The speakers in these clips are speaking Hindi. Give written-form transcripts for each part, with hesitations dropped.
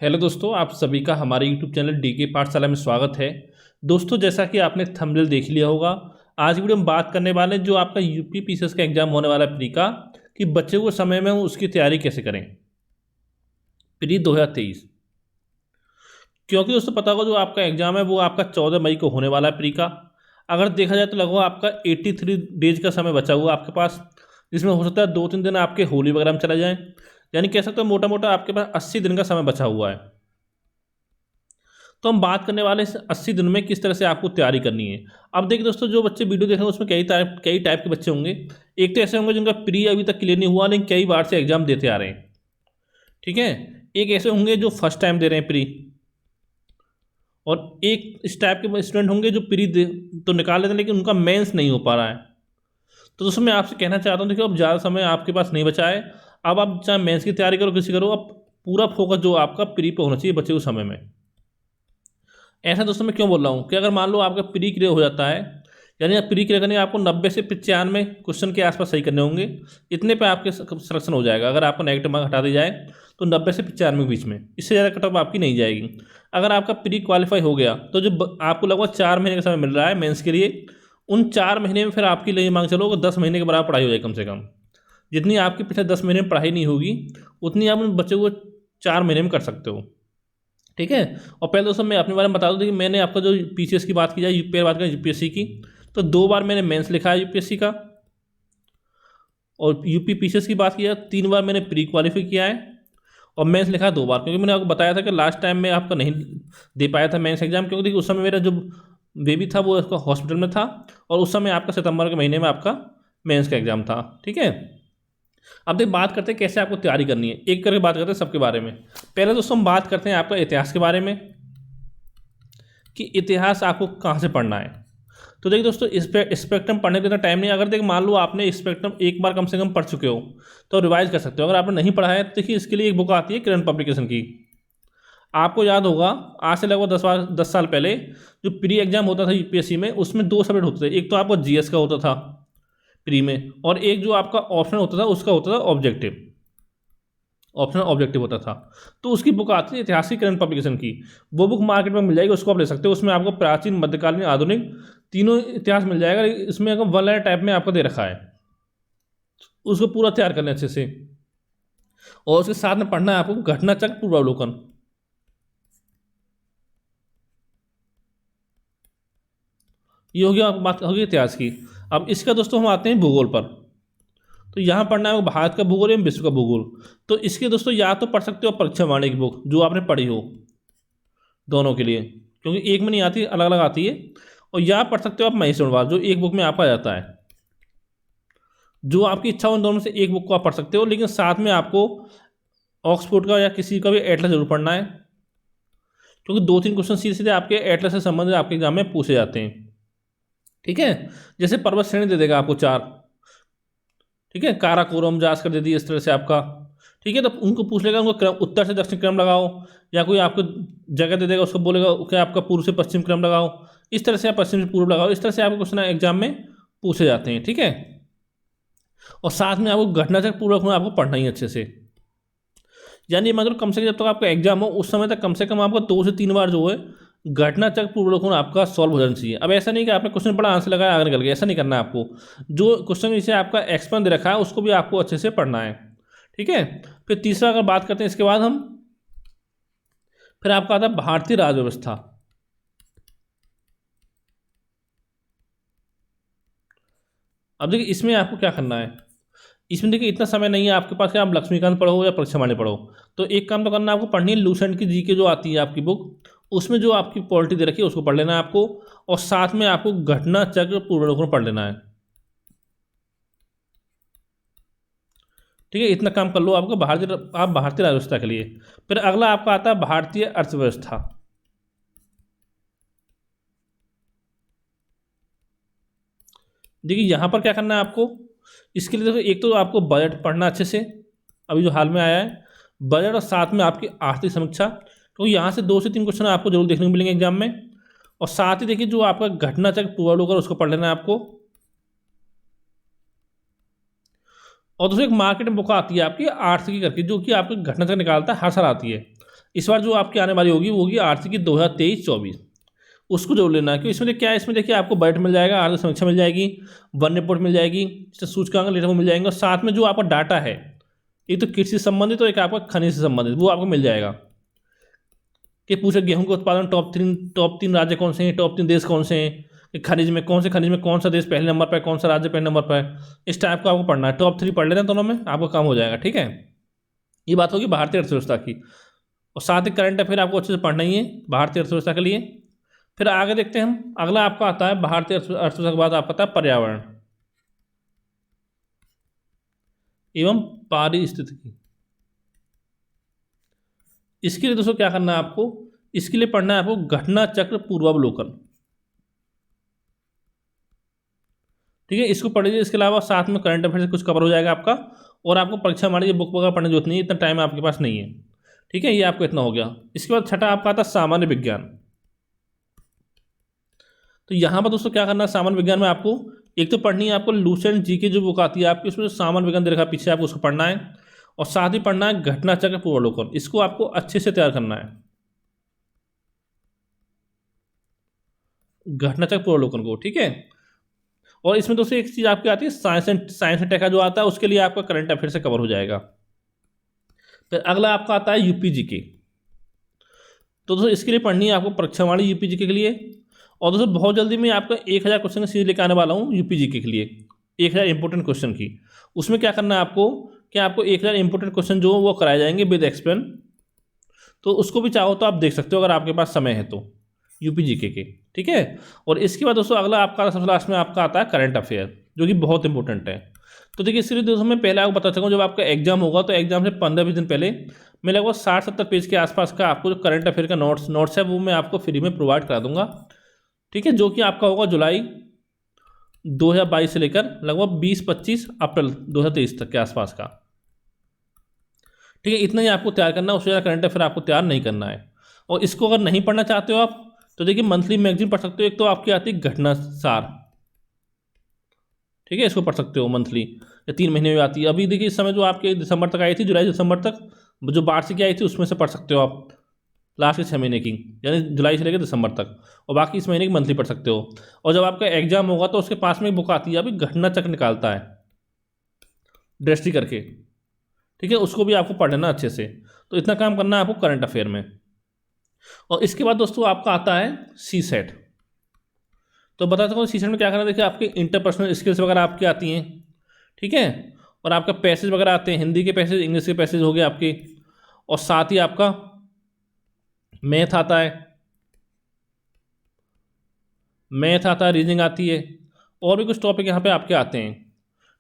हेलो दोस्तों, आप सभी का हमारे यूट्यूब चैनल डीके पाठशाला में स्वागत है। दोस्तों, जैसा कि आपने थंबनेल देख लिया होगा, आज वीडियो में बात करने वाले हैं जो आपका यूपी पीसीएस का एग्जाम होने वाला है प्री का, कि बच्चे को समय में उसकी तैयारी कैसे करें प्री 2023। क्योंकि दोस्तों पता होगा जो आपका एग्जाम है वो आपका 14 मई को होने वाला है प्री का। अगर देखा जाए तो लगभग आपका 83 डेज का समय बचा हुआ आपके पास, जिसमें हो सकता है 2-3 दिन आपके होली वगैरह में चला जाए। यानी कह सकते हो मोटा मोटा आपके पास 80 दिन का समय बचा हुआ है। तो हम बात करने वाले इस 80 दिन में किस तरह से आपको तैयारी करनी है। अब देखिए दोस्तों, जो बच्चे वीडियो देख रहे हैं उसमें कई टाइप के बच्चे होंगे। एक तो ऐसे होंगे जिनका प्री अभी तक क्लियर नहीं हुआ लेकिन कई बार से एग्जाम देते आ रहे हैं, ठीक है। एक ऐसे होंगे जो फर्स्ट टाइम दे रहे हैं प्री, और एक इस टाइप के स्टूडेंट होंगे जो प्री दे तो निकाल लेते हैं लेकिन उनका मेंस नहीं हो पा रहा है। तो दोस्तों मैं आपसे कहना चाहता हूँ, देखिए अब ज़्यादा समय आपके पास नहीं बचा है। अब आप चाहे मेंस की तैयारी करो किसी करो, अब पूरा फोकस जो आपका प्री पे होना चाहिए बचे हुए समय में। ऐसा दोस्तों मैं क्यों बोल रहा हूँ कि अगर मान लो आपका प्री क्लियर हो जाता है, यानी आप प्री क्लियर करने आपको 90 से 95 क्वेश्चन के आसपास सही करने होंगे, इतने पे आपके सिलेक्शन हो जाएगा। अगर आपको नेगेटिव मार्क हटा दी जाए तो 90 से 95 के बीच में, इससे ज़्यादा कट ऑफ आपकी नहीं जाएगी। अगर आपका प्री क्वालिफाई हो गया तो जो आपको लगभग 4 महीने का समय मिल रहा है मेंस के लिए, उन 4 महीने में फिर आपके लिए मांग चलो 10 महीने के बराबर पढ़ाई हो जाएगी कम से कम। जितनी आपकी पिछले 10 महीने में पढ़ाई नहीं होगी उतनी आप उन बचे हुए 4 महीने में कर सकते हो, ठीक है। और पहले दोस्तों मैं अपने बारे में बता दूं कि मैंने आपका जो पीसीएस की बात की जाए, यूपीएस बात करें यूपीएससी की, तो 2 बार मैंने मेंस लिखा है यूपीएससी का। और यूपी पीसीएस की बात की जाए 3 बार मैंने प्री क्वालिफाई किया है, और मेंस लिखा है 2 बार। क्योंकि मैंने आपको बताया था कि लास्ट टाइम मैं आपका नहीं दे पाया था मेंस एग्जाम, क्योंकि देखिए उस समय मेरा जो बेबी था वो उसका हॉस्पिटल में था, और उस समय आपका सितंबर के महीने में आपका मेंस का एग्जाम था, ठीक है। अब देख बात करते हैं कैसे आपको तैयारी करनी है, एक करके बात करते हैं सबके बारे में। पहले दोस्तों हम बात करते हैं आपका इतिहास के बारे में, कि इतिहास आपको कहाँ से पढ़ना है। तो देखिए दोस्तों, इस पे स्पेक्ट्रम पढ़ने का इतना टाइम नहीं है। अगर देख मान लो आपने स्पेक्ट्रम एक बार कम से कम पढ़ चुके हो तो रिवाइज कर सकते हो। अगर आपने नहीं पढ़ा है तो देखिए इसके लिए एक बुक आती है किरण पब्लिकेशन की। आपको याद होगा आज से लगभग 10 साल पहले जो प्री एग्जाम होता था यूपीएससी में, उसमें 2 सब्जेक्ट होते थे। एक तो आपका जीएस का होता था प्री में, और एक जो आपका ऑप्शन होता था उसका होता था ऑब्जेक्टिव होता था। तो उसकी बुक आती है इतिहास की किरण पब्लिकेशन की। वो बुक मार्केट में मिल जाएगी, उसको आप ले सकते हो। उसमें आपको प्राचीन, मध्यकालीन, आधुनिक तीनों इतिहास मिल जाएगा। इसमें अगर वन लाइन टाइप में आपको दे रखा है, उसको पूरा तैयार करना अच्छे से। और उसके साथ में पढ़ना है आपको घटनाचक्र पूर्वावलोकन। ये हो गया बात होगी इतिहास की। अब इसका दोस्तों हम आते हैं भूगोल पर। तो यहाँ पढ़ना है भारत का भूगोल एवं विश्व का भूगोल। तो इसके दोस्तों या तो पढ़ सकते हो परीक्षा वाणी की बुक जो आपने पढ़ी हो, दोनों के लिए, क्योंकि एक में नहीं आती, अलग अलग आती है। और या पढ़ सकते हो आप महेश जोड़वाल, जो एक बुक में आपका जाता है। जो आपकी इच्छा हो उन दोनों में से एक बुक को आप पढ़ सकते हो, लेकिन साथ में आपको ऑक्सफोर्ड का या किसी का भी एटलस जरूर पढ़ना है, क्योंकि 2-3 क्वेश्चन सीधे सीधे आपके एटलस से संबंधित आपके एग्जाम में पूछे जाते हैं, ठीक है। जैसे पर्वत श्रेणी दे देगा आपको 4, ठीक है, काराकोरम, जास्कर दे दी, इस तरह से आपका, ठीक है। तो उनको पूछ लेगा उनको क्रम, उत्तर से दक्षिण क्रम लगाओ, या कोई आपको जगह दे देगा उसको बोलेगा कि आपका पूर्व से पश्चिम क्रम लगाओ, इस तरह से आप पश्चिम से पूर्व लगाओ। इस तरह से आपको क्वेश्चन एग्जाम में पूछे जाते हैं, ठीक है। और साथ में आपको घटनाचक्र पूर्वक आपको पढ़ना ही अच्छे से। यानी मतलब कम से कम जब तक आपका एग्जाम हो उस समय तक कम से कम आपको 2 से 3 बार जो है घटनाचक्र पूर्वक आपका सॉल्व हो जाना चाहिए। अब ऐसा नहीं कि आपने क्वेश्चन पढ़ा आंसर लगाया आगे निकल गया, ऐसा नहीं करना है आपको। जो क्वेश्चन इसे आपका एक्सप्लेन दे रखा है उसको भी आपको अच्छे से पढ़ना है, ठीक है। फिर तीसरा अगर बात करते हैं इसके बाद हम, फिर आपका आता है भारतीय राज व्यवस्था। अब देखिए इसमें आपको क्या करना है। इसमें देखिए इतना समय नहीं है आपके पास कि आप लक्ष्मीकांत पढ़ो या परीक्षा वाणी पढ़ो। तो एक काम तो करना है आपको, पढ़नी है लूसेंट की जीके जो आती है आपकी बुक, उसमें जो आपकी पॉलिटी दे रखी है उसको पढ़ लेना है आपको। और साथ में आपको घटना चक्र पूर्वावलोकन पढ़ लेना है, ठीक है। इतना काम कर लो आपको भारतीय अर्थव्यवस्था के लिए। फिर अगला आपका आता है भारतीय अर्थव्यवस्था। देखिए यहाँ पर क्या करना है आपको, इसके लिए देखो एक तो आपको बजट पढ़ना अच्छे से, अभी जो हाल में आया है बजट, और साथ में आपकी आर्थिक समीक्षा। तो यहाँ से 2 से 3 क्वेश्चन आपको जरूर देखने को मिलेंगे एग्जाम में। और साथ ही देखिए जो आपका घटनाचक्र पूर्वावलोकन उसको पढ़ लेना है आपको। और दूसरी एक मार्केट में बुक आती है आपकी आर्थिकी करके, जो कि आपकी घटनाचक्र निकालता है, हर साल आती है। इस बार जो आपकी आने वाली होगी वो होगी आर्थिक की 2023-24, उसको जरूर लेना है। क्योंकि इसमें क्या है, इसमें देखिए आपको बजट मिल जाएगा, आर्थिक समीक्षा मिल जाएगी, वन रिपोर्ट मिल जाएगी, सूचकांक लेटर वो मिल जाएंगे, और साथ में जो आपका डाटा है, एक तो कृषि से संबंधित और एक आपका खनिज से संबंधित, वो आपको मिल जाएगा। कि पूछे गेहूं के उत्पादन टॉप तीन राज्य कौन से हैं, टॉप 3 देश कौन से हैं, कि खनिज में कौन सा देश पहले नंबर पर है, कौन सा राज्य पहले नंबर पर है, इस टाइप का आपको पढ़ना है। टॉप 3 पढ़ लेना दोनों में, आपको काम हो जाएगा। ठीक है, ये बात होगी भारतीय अर्थव्यवस्था की। और साथ ही करंट अफेयर आपको अच्छे से पढ़ना ही है भारतीय अर्थव्यवस्था के लिए। फिर आगे देखते हैं हम, अगला आपका आता है भारतीय अर्थव्यवस्था के बाद आपका आता है पर्यावरण एवं पारिस्थितिकी। इसके लिए दोस्तों क्या करना है आपको, इसके लिए पढ़ना है आपको घटना चक्र पूर्वावलोकन। ठीक है, इसको पढ़ लीजिए। इसके अलावा साथ में करंट अफेयर से कुछ कवर हो जाएगा आपका, और आपको परीक्षा मान लीजिए बुक वगैरह पढ़ने की जरूरत नहीं है, इतना टाइम आपके पास नहीं है। ठीक है, ये आपको इतना हो गया। इसके बाद छठा आपका आता है सामान्य विज्ञान। तो यहाँ पर दोस्तों क्या करना है, सामान्य विज्ञान में आपको एक तो पढ़नी है आपको लूसेंट जी की जो बुक आती है आपकी, उसमें जो सामान्य विज्ञान दे रखा है पीछे, आपको उसको पढ़ना है। और साथ ही पढ़ना है घटना चक्र पूर्वावलोकन, इसको आपको अच्छे से तैयार करना है, घटना चक्र पूर्वावलोकन को। ठीक है, और इसमें दोस्तों एक चीज़ आपकी आती है साइंस एंड टेक का जो आता है, उसके लिए आपका करंट अफेयर से कवर हो जाएगा। फिर अगला आपका आता है यूपी जीके। तो दोस्तों इसके लिए पढ़नी है आपको परीक्षा वाणी यूपी जीके के लिए। और दोस्तों बहुत जल्दी मैं आपका 1000 क्वेश्चन की सीरीज लेकर आने वाला हूँ यूपी जीके के लिए, 1000 इंपॉर्टेंट क्वेश्चन की। उसमें क्या करना है आपको, कि आपको 1000 इंपॉर्टेंट क्वेश्चन जो वो कराए जाएंगे विद एक्सप्लेन। तो उसको भी चाहो तो आप देख सकते हो अगर आपके पास समय है तो, यूपी जीके के। ठीक है, और इसके बाद दोस्तों अगला आपका सबसे लास्ट में आपका आता है करंट अफेयर, जो कि बहुत इंपॉर्टेंट है। तो देखिए इसके लिए दोस्तों मैं पहले आपको बता सकूँ, जब आपका एग्जाम होगा तो एग्जाम से 15-20 दिन पहले मैं लगभग 60-70 पेज के आसपास का आपको जो करंट अफेयर का नोट्स है वो मैं आपको फ्री में प्रोवाइड करा दूंगा। ठीक है, जो कि आपका होगा जुलाई 2022 से लेकर लगभग 20-25 अप्रैल 2023 तक के आसपास का। ठीक है, इतना ही आपको तैयार करना है, उससे ज़्यादा करंट अफेयर आपको तैयार नहीं करना है। और इसको अगर नहीं पढ़ना चाहते हो आप तो देखिए मंथली मैगजीन पढ़ सकते हो, एक तो आपकी आती है घटना सार। ठीक है, इसको पढ़ सकते हो मंथली, या 3 महीने में आती है। अभी देखिए इस समय जो आपके दिसंबर तक आई थी, जुलाई दिसंबर तक जो वार्षिक आई थी उसमें से पढ़ सकते हो आप, लास्ट के 6 महीने की, यानी जुलाई से लेकर दिसंबर तक, और बाकी इस महीने की मंथली पढ़ सकते हो। और जब आपका एग्जाम होगा तो उसके पास में एक बुक आती है अभी घटना चक्र निकालता है दृष्टि करके। ठीक है, उसको भी आपको पढ़ लेना अच्छे से। तो इतना काम करना है आपको करंट अफेयर में। और इसके बाद दोस्तों आपका आता है सी सेट। तो बता सकूँ सी सेट में क्या करना है, देखिए आपके इंटरपर्सनल स्किल्स वगैरह आपकी आती हैं। ठीक है, और आपका पैसेज वगैरह आते हैं, हिंदी के पैसेज, इंग्लिश के पैसेज हो गए आपके, और साथ ही आपका मैथ आता है, रीजनिंग आती है, और भी कुछ टॉपिक यहाँ पे आपके आते हैं।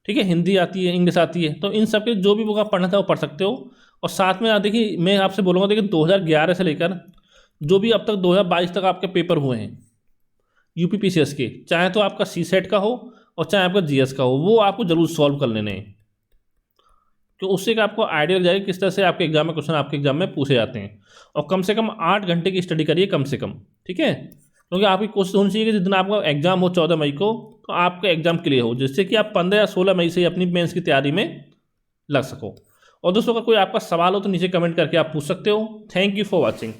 ठीक है, हिंदी आती है, इंग्लिश आती है। तो इन सब के जो भी बुक आप पढ़ना था वो पढ़ सकते हो। और साथ में देखिए मैं आपसे बोलूँगा, देखिए 2011 से लेकर जो भी अब तक 2022 तक आपके पेपर हुए हैं यूपी पीसीएस के, चाहे तो आपका सी सेट का हो और चाहे आपका जीएस का हो, वो आपको जरूर सॉल्व कर लेने हैं। तो उससे का आपको आइडिया लग जाएगा किस तरह से आपके एग्जाम में क्वेश्चन आपके एग्जाम में पूछे जाते हैं। और कम से कम 8 घंटे की स्टडी करिए कम से कम। ठीक है, क्योंकि आपकी कोशिश होनी चाहिए कि जिस दिन आपका एग्जाम हो 14 मई को, तो आपका एग्जाम क्लियर हो, जिससे कि आप 15 या 16 मई से अपनी मेंस की तैयारी में लग सको। और दोस्तों अगर कोई आपका सवाल हो तो नीचे कमेंट करके आप पूछ सकते हो। Thank you for watching.